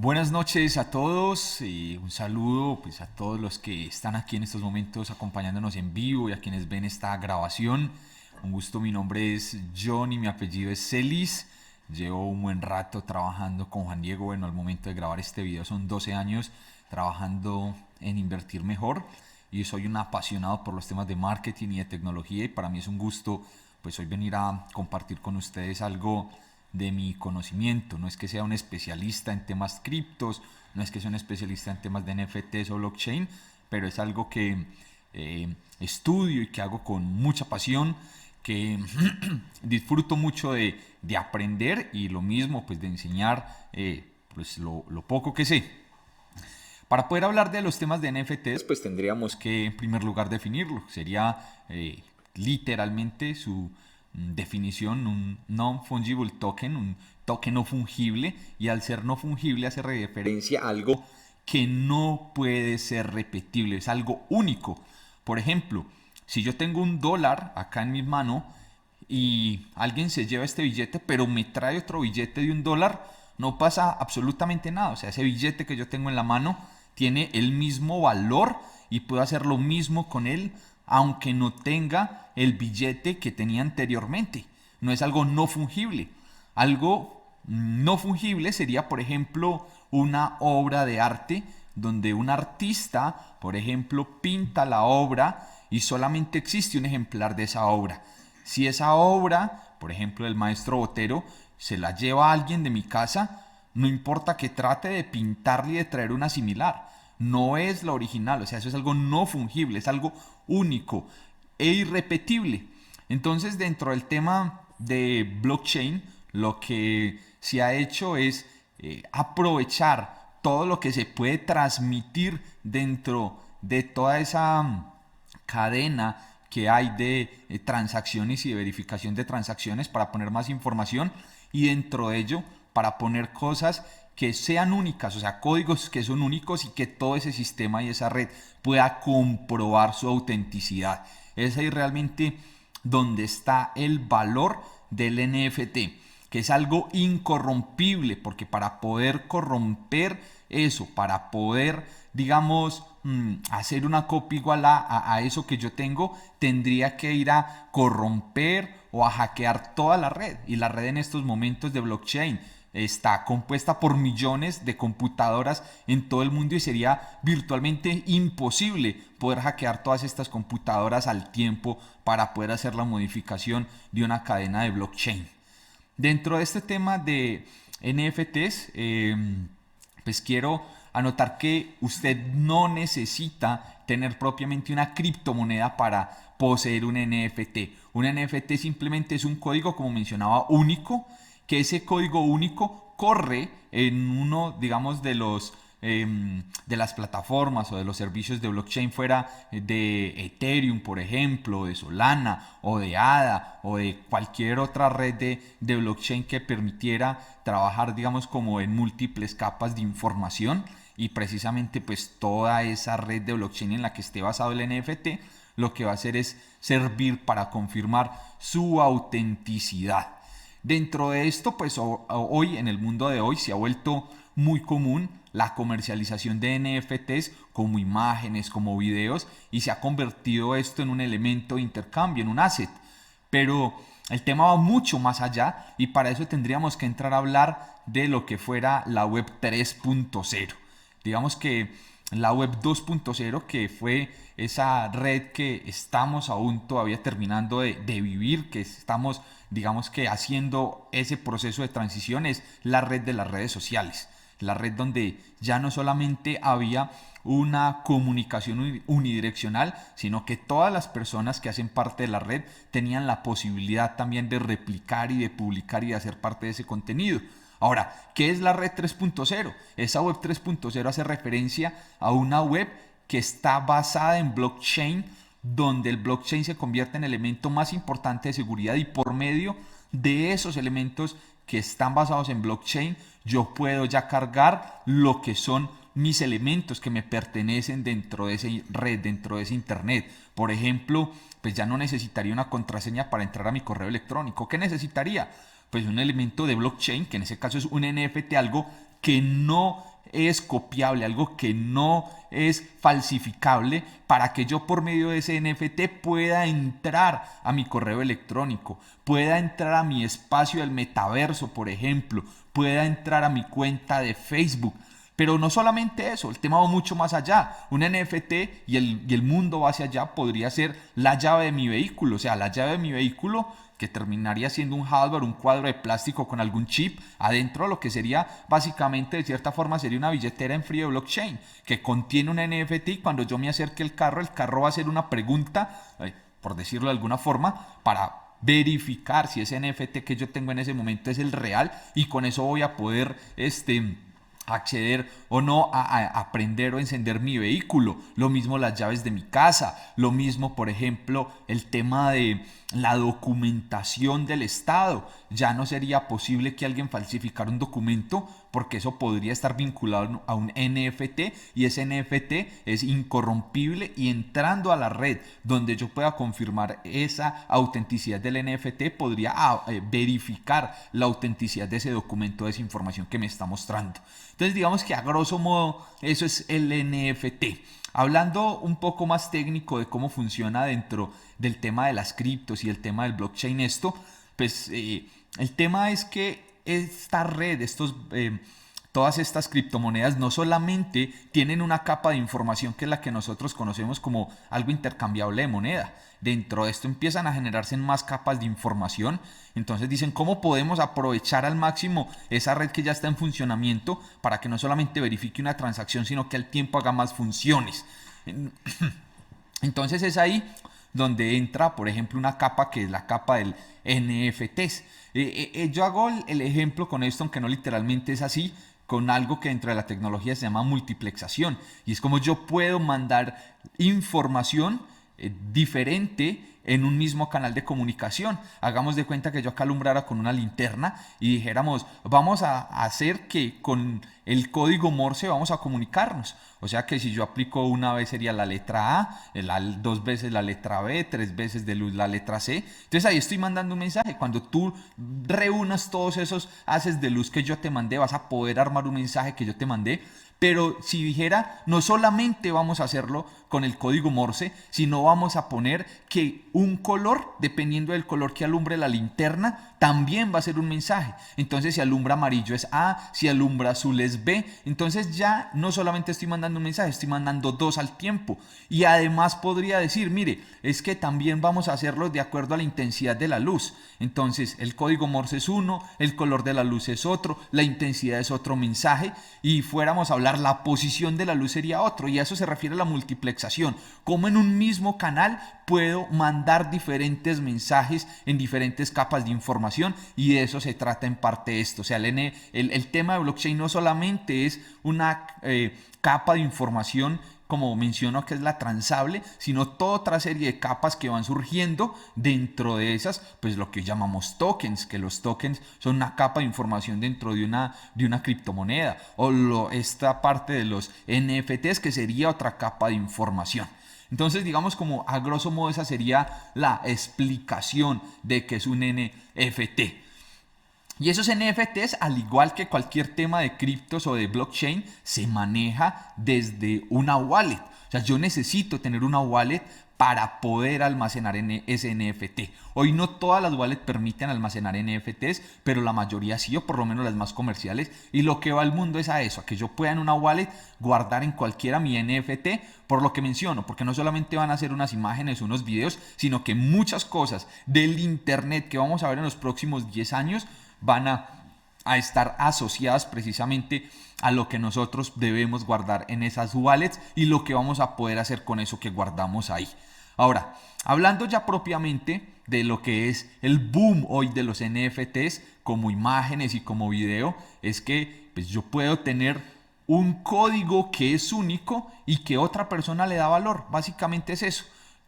Buenas noches a todos y un saludo pues a todos los que están aquí en estos momentos acompañándonos en vivo y a quienes ven esta grabación. Un gusto, mi nombre es John y mi apellido es Celis. Llevo un buen rato trabajando con Juan Diego. Bueno, al momento de grabar este video son 12 años trabajando en invertir mejor y soy un apasionado por los temas de marketing y de tecnología y para mí es un gusto pues hoy venir a compartir con ustedes algo de mi conocimiento. No es que sea un especialista en temas criptos, no es que sea un especialista en temas de NFTs o blockchain, pero es algo que estudio y que hago con mucha pasión, que disfruto mucho de aprender y lo mismo pues de enseñar pues lo poco que sé. Para poder hablar de los temas de NFTs, pues tendríamos que en primer lugar definirlo. Sería literalmente su definición, un non-fungible token, un token no fungible, y al ser no fungible hace referencia a algo que no puede ser repetible, es algo único. Por ejemplo, si yo tengo $1 acá en mi mano y alguien se lleva este billete, pero me trae otro billete de $1, no pasa absolutamente nada. O sea, ese billete que yo tengo en la mano tiene el mismo valor y puedo hacer lo mismo con él aunque no tenga el billete que tenía anteriormente. No es algo no fungible. Algo no fungible sería, por ejemplo, una obra de arte donde un artista, por ejemplo, pinta la obra y solamente existe un ejemplar de esa obra. Si esa obra, por ejemplo, del maestro Botero, se la lleva a alguien de mi casa, no importa que trate de pintarle y de traer una similar. No es la original, o sea, eso es algo no fungible, es algo único e irrepetible. Entonces, dentro del tema de blockchain, lo que se ha hecho es aprovechar todo lo que se puede transmitir dentro de toda esa cadena que hay de transacciones y de verificación de transacciones para poner más información y dentro de ello para poner cosas que sean únicas, o sea, códigos que son únicos y que todo ese sistema y esa red pueda comprobar su autenticidad. Es ahí realmente donde está el valor del NFT, que es algo incorrompible, porque para poder corromper eso, para poder, digamos, hacer una copia igual a eso que yo tengo, tendría que ir a corromper o a hackear toda la red. Y la red en estos momentos de blockchain está compuesta por millones de computadoras en todo el mundo y sería virtualmente imposible poder hackear todas estas computadoras al tiempo para poder hacer la modificación de una cadena de blockchain. Dentro de este tema de NFTs, pues quiero anotar que usted no necesita tener propiamente una criptomoneda para poseer un NFT. Un NFT simplemente es un código, como mencionaba, único, que ese código único corre en uno, digamos, de las plataformas o de los servicios de blockchain fuera de Ethereum, por ejemplo, de Solana o de ADA o de cualquier otra red de blockchain que permitiera trabajar, digamos, como en múltiples capas de información y precisamente pues toda esa red de blockchain en la que esté basado el NFT lo que va a hacer es servir para confirmar su autenticidad. Dentro de esto, pues hoy, en el mundo de hoy, se ha vuelto muy común la comercialización de NFTs como imágenes, como videos, y se ha convertido esto en un elemento de intercambio, en un asset. Pero el tema va mucho más allá y para eso tendríamos que entrar a hablar de lo que fuera la web 3.0. Digamos que la web 2.0, que fue esa red que estamos aún todavía terminando de vivir, que estamos, digamos que haciendo ese proceso de transición, es la red de las redes sociales. La red donde ya no solamente había una comunicación unidireccional, sino que todas las personas que hacen parte de la red tenían la posibilidad también de replicar y de publicar y de hacer parte de ese contenido. Ahora, ¿qué es la red 3.0? Esa web 3.0 hace referencia a una web que está basada en blockchain, donde el blockchain se convierte en el elemento más importante de seguridad y por medio de esos elementos que están basados en blockchain, yo puedo ya cargar lo que son mis elementos que me pertenecen dentro de esa red, dentro de ese internet. Por ejemplo, pues ya no necesitaría una contraseña para entrar a mi correo electrónico. ¿Qué necesitaría? Pues un elemento de blockchain, que en ese caso es un NFT, algo que no es copiable, algo que no es falsificable, para que yo por medio de ese NFT pueda entrar a mi correo electrónico, pueda entrar a mi espacio del metaverso, por ejemplo, pueda entrar a mi cuenta de Facebook. Pero no solamente eso, el tema va mucho más allá. Un NFT y el mundo va hacia allá podría ser la llave de mi vehículo. O sea, la llave de mi vehículo que terminaría siendo un hardware, un cuadro de plástico con algún chip adentro, lo que sería básicamente de cierta forma sería una billetera en frío de blockchain que contiene un NFT y cuando yo me acerque el carro va a hacer una pregunta, por decirlo de alguna forma, para verificar si ese NFT que yo tengo en ese momento es el real y con eso voy a poder acceder o no a prender o encender mi vehículo. Lo mismo las llaves de mi casa, lo mismo por ejemplo el tema de la documentación del Estado. Ya no sería posible que alguien falsificara un documento porque eso podría estar vinculado a un NFT y ese NFT es incorrompible y entrando a la red donde yo pueda confirmar esa autenticidad del NFT podría verificar la autenticidad de ese documento, de esa información que me está mostrando. Entonces digamos que a grosso modo eso es el NFT. Hablando un poco más técnico de cómo funciona dentro del tema de las criptos y el tema del blockchain pues el tema es que esta red, todas estas criptomonedas no solamente tienen una capa de información que es la que nosotros conocemos como algo intercambiable de moneda. Dentro de esto empiezan a generarse más capas de información. Entonces dicen, ¿cómo podemos aprovechar al máximo esa red que ya está en funcionamiento para que no solamente verifique una transacción, sino que al tiempo haga más funciones? Entonces es ahí donde entra, por ejemplo, una capa que es la capa del NFTs. Yo hago el ejemplo con esto, aunque no literalmente es así, con algo que dentro de la tecnología se llama multiplexación. Y es como yo puedo mandar información diferente en un mismo canal de comunicación. Hagamos de cuenta que yo acá alumbrara con una linterna y dijéramos, vamos a hacer que con el código Morse vamos a comunicarnos. O sea que si yo aplico una vez sería la letra A, dos veces la letra B, tres veces de luz la letra C. Entonces ahí estoy mandando un mensaje. Cuando tú reúnas todos esos haces de luz que yo te mandé, vas a poder armar un mensaje que yo te mandé. Pero si dijera, no solamente vamos a hacerlo con el código Morse, sino vamos a poner que un color, dependiendo del color que alumbre la linterna, también va a ser un mensaje. Entonces si alumbra amarillo es A, si alumbra azul es B. Entonces ya no solamente estoy mandando un mensaje, estoy mandando dos al tiempo. Y además podría decir, mire, es que también vamos a hacerlo de acuerdo a la intensidad de la luz. Entonces el código Morse es uno, el color de la luz es otro, la intensidad es otro mensaje y fuéramos a hablar, la posición de la luz sería otro. Y a eso se refiere la multiplexación. Como en un mismo canal puedo mandar diferentes mensajes en diferentes capas de información y de eso se trata en parte esto. O sea, el tema de blockchain no solamente es una capa de información como menciono que es la transable, sino toda otra serie de capas que van surgiendo dentro de esas, pues lo que llamamos tokens, que los tokens son una capa de información dentro de una criptomoneda, o esta parte de los NFTs que sería otra capa de información. Entonces, digamos como a grosso modo esa sería la explicación de qué es un NFT. Y esos NFTs, al igual que cualquier tema de criptos o de blockchain, se maneja desde una wallet. O sea, yo necesito tener una wallet para poder almacenar ese NFT. Hoy no todas las wallets permiten almacenar NFTs, pero la mayoría sí, o por lo menos las más comerciales. Y lo que va al mundo es a eso, a que yo pueda en una wallet guardar en cualquiera mi NFT, por lo que menciono, porque no solamente van a ser unas imágenes, unos videos, sino que muchas cosas del internet que vamos a ver en los próximos 10 años van a estar asociadas precisamente a lo que nosotros debemos guardar en esas wallets y lo que vamos a poder hacer con eso que guardamos ahí. Ahora, hablando ya propiamente de lo que es el boom hoy de los NFTs como imágenes y como video, es que pues, yo puedo tener un código que es único y que otra persona le da valor. Básicamente es eso.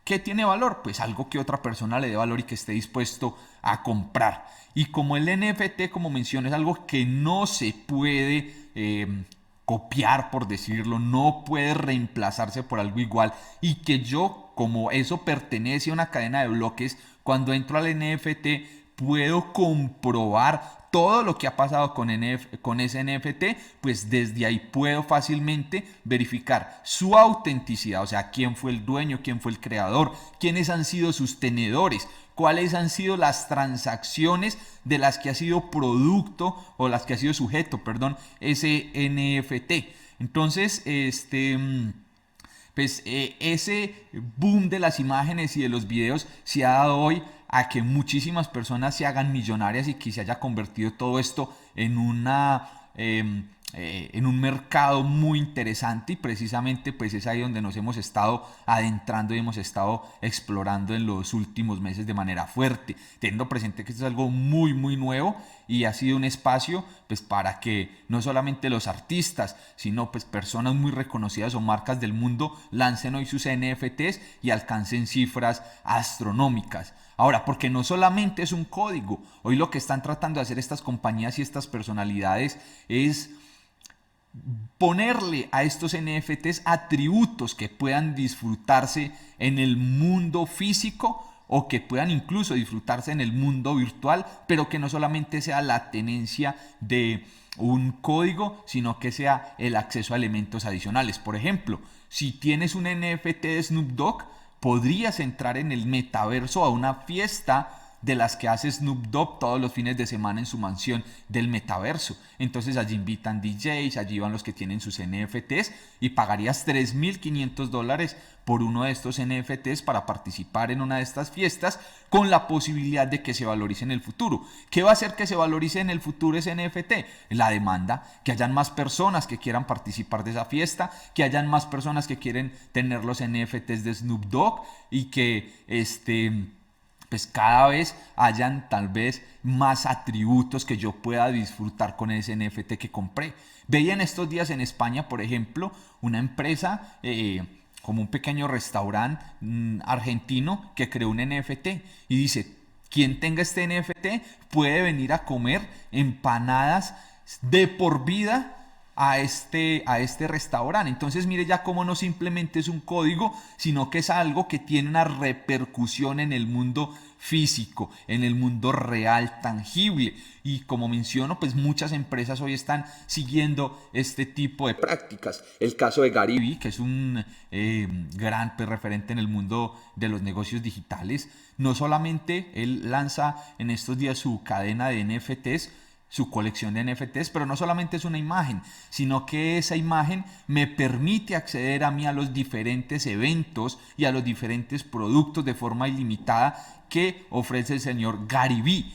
¿Qué tiene valor? Pues algo que otra persona le dé valor y que esté dispuesto a comprar. Y como el NFT, como mencioné, es algo que no se puede copiar, por decirlo, no puede reemplazarse por algo igual. Y que yo, como eso pertenece a una cadena de bloques, cuando entro al NFT puedo comprobar todo lo que ha pasado con ese NFT, pues desde ahí puedo fácilmente verificar su autenticidad, o sea, quién fue el dueño, quién fue el creador, quiénes han sido sus tenedores, cuáles han sido las transacciones de las que ha sido producto o las que ha sido sujeto, perdón, ese NFT. Entonces, pues ese boom de las imágenes y de los videos se ha dado hoy a que muchísimas personas se hagan millonarias y que se haya convertido todo esto en un mercado muy interesante, y precisamente pues es ahí donde nos hemos estado adentrando y hemos estado explorando en los últimos meses de manera fuerte, teniendo presente que esto es algo muy nuevo y ha sido un espacio pues para que no solamente los artistas, sino pues personas muy reconocidas o marcas del mundo lancen hoy sus NFTs y alcancen cifras astronómicas. Ahora, porque no solamente es un código, hoy lo que están tratando de hacer estas compañías y estas personalidades es ponerle a estos NFTs atributos que puedan disfrutarse en el mundo físico o que puedan incluso disfrutarse en el mundo virtual, pero que no solamente sea la tenencia de un código, sino que sea el acceso a elementos adicionales. Por ejemplo, si tienes un NFT de Snoop Dogg, podrías entrar en el metaverso a una fiesta de las que hace Snoop Dogg todos los fines de semana en su mansión del metaverso. Entonces allí invitan DJs, allí van los que tienen sus NFTs y pagarías $3.500 por uno de estos NFTs para participar en una de estas fiestas con la posibilidad de que se valorice en el futuro. ¿Qué va a hacer que se valorice en el futuro ese NFT? La demanda, que hayan más personas que quieran participar de esa fiesta, que hayan más personas que quieren tener los NFTs de Snoop Dogg y que pues cada vez hayan tal vez más atributos que yo pueda disfrutar con ese NFT que compré. Veía en estos días en España, por ejemplo, una empresa como un pequeño restaurante argentino que creó un NFT y dice, quien tenga este NFT puede venir a comer empanadas de por vida a este restaurante. Entonces mire ya cómo no simplemente es un código, sino que es algo que tiene una repercusión en el mundo físico, en el mundo real, tangible. Y como menciono, pues muchas empresas hoy están siguiendo este tipo de prácticas. El caso de Gary Vee, que es un gran referente en el mundo de los negocios digitales, no solamente él lanza en estos días su cadena de NFTs, su colección de NFTs, pero no solamente es una imagen, sino que esa imagen me permite acceder a mí a los diferentes eventos y a los diferentes productos de forma ilimitada que ofrece el señor Gary Vee.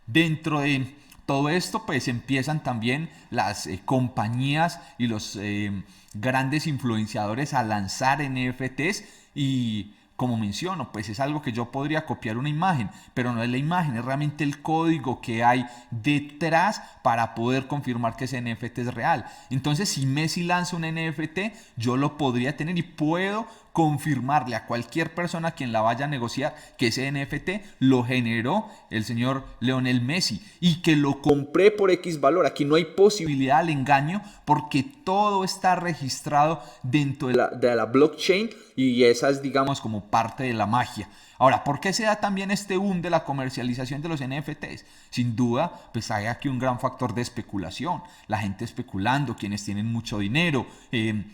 Dentro de todo esto, pues empiezan también las compañías y los grandes influenciadores a lanzar NFTs y como menciono, pues es algo que yo podría copiar una imagen, pero no es la imagen, es realmente el código que hay detrás para poder confirmar que ese NFT es real. Entonces, si Messi lanza un NFT, yo lo podría tener y puedo confirmarle a cualquier persona a quien la vaya a negociar que ese NFT lo generó el señor Lionel Messi y que lo compré por X valor. Aquí no hay posibilidad al engaño porque todo está registrado dentro de la blockchain y esa es, digamos, como parte de la magia. Ahora, ¿por qué se da también este boom de la comercialización de los NFTs? Sin duda, pues hay aquí un gran factor de especulación. La gente especulando, quienes tienen mucho dinero,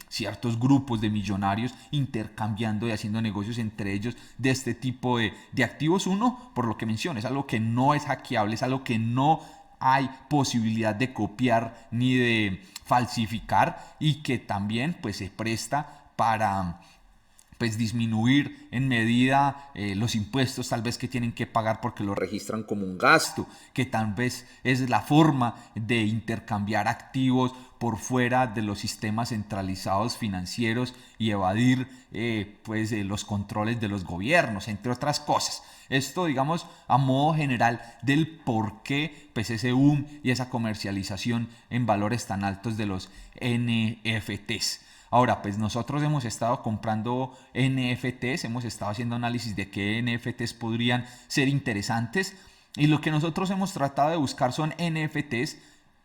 ciertos grupos de millonarios intercambiando y haciendo negocios entre ellos de este tipo de activos. Uno, por lo que mencioné, es algo que no es hackeable, es algo que no hay posibilidad de copiar ni de falsificar y que también pues se presta para pues disminuir en medida los impuestos tal vez que tienen que pagar porque lo registran como un gasto, que tal vez es la forma de intercambiar activos por fuera de los sistemas centralizados financieros y evadir los controles de los gobiernos, entre otras cosas. Esto, digamos, a modo general del por qué pues, ese boom y esa comercialización en valores tan altos de los NFTs. Ahora, pues nosotros hemos estado comprando NFTs, hemos estado haciendo análisis de qué NFTs podrían ser interesantes y lo que nosotros hemos tratado de buscar son NFTs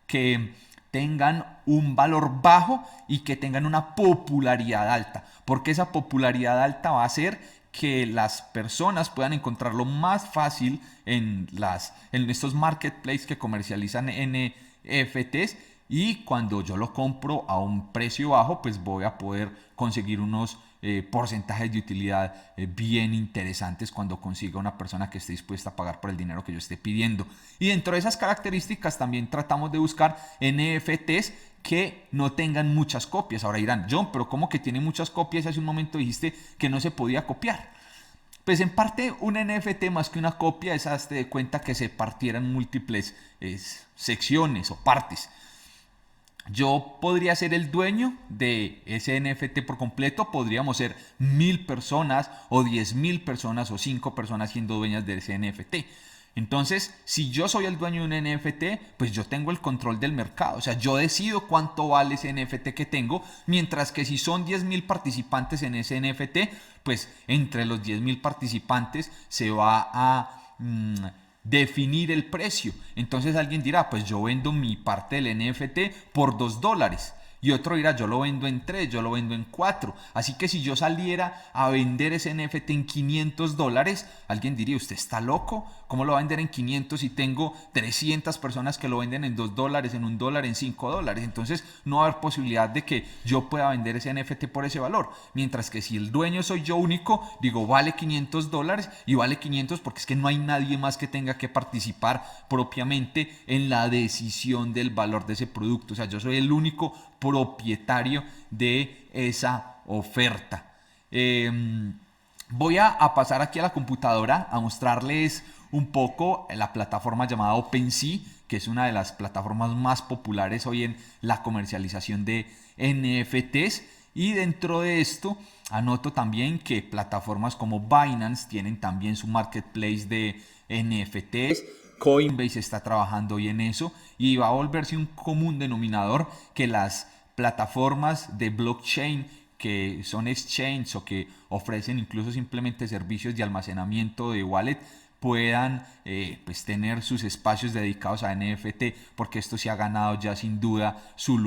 que tengan un valor bajo y que tengan una popularidad alta, porque esa popularidad alta va a hacer que las personas puedan encontrarlo más fácil en estos marketplaces que comercializan NFTs, y cuando yo lo compro a un precio bajo, pues voy a poder conseguir unos porcentajes de utilidad bien interesantes cuando consiga una persona que esté dispuesta a pagar por el dinero que yo esté pidiendo. Y dentro de esas características también tratamos de buscar NFTs que no tengan muchas copias. Ahora dirán, John, pero ¿cómo que tiene muchas copias? Hace un momento dijiste que no se podía copiar. Pues en parte un NFT más que una copia es, hazte de cuenta, que se partieran múltiples secciones o partes. Yo podría ser el dueño de ese NFT por completo, podríamos ser 1000 personas o 10.000 personas o 5 personas siendo dueñas de ese NFT. Entonces, si yo soy el dueño de un NFT, pues yo tengo el control del mercado. O sea, yo decido cuánto vale ese NFT que tengo, mientras que si son 10.000 participantes en ese NFT, pues entre los 10.000 participantes se va a definir el precio. Entonces alguien dirá, pues yo vendo mi parte del NFT por $2. Y otro dirá, yo lo vendo en 3, yo lo vendo en 4. Así que si yo saliera a vender ese NFT en $500, alguien diría, ¿usted está loco? ¿Cómo lo va a vender en 500 si tengo 300 personas que lo venden en $2, en $1, en $5? Entonces no va a haber posibilidad de que yo pueda vender ese NFT por ese valor. Mientras que si el dueño soy yo único, digo, vale $500 y vale 500 porque es que no hay nadie más que tenga que participar propiamente en la decisión del valor de ese producto. O sea, yo soy el único propietario de esa oferta. Voy a pasar aquí a la computadora a mostrarles un poco la plataforma llamada OpenSea, que es una de las plataformas más populares hoy en la comercialización de NFTs. Y dentro de esto anoto también que plataformas como Binance tienen también su marketplace de NFTs. Coinbase está trabajando hoy en eso y va a volverse un común denominador que las plataformas de blockchain, que son exchanges o que ofrecen incluso simplemente servicios de almacenamiento de wallet, puedan pues tener sus espacios dedicados a NFT, porque esto se ha ganado ya sin duda su lugar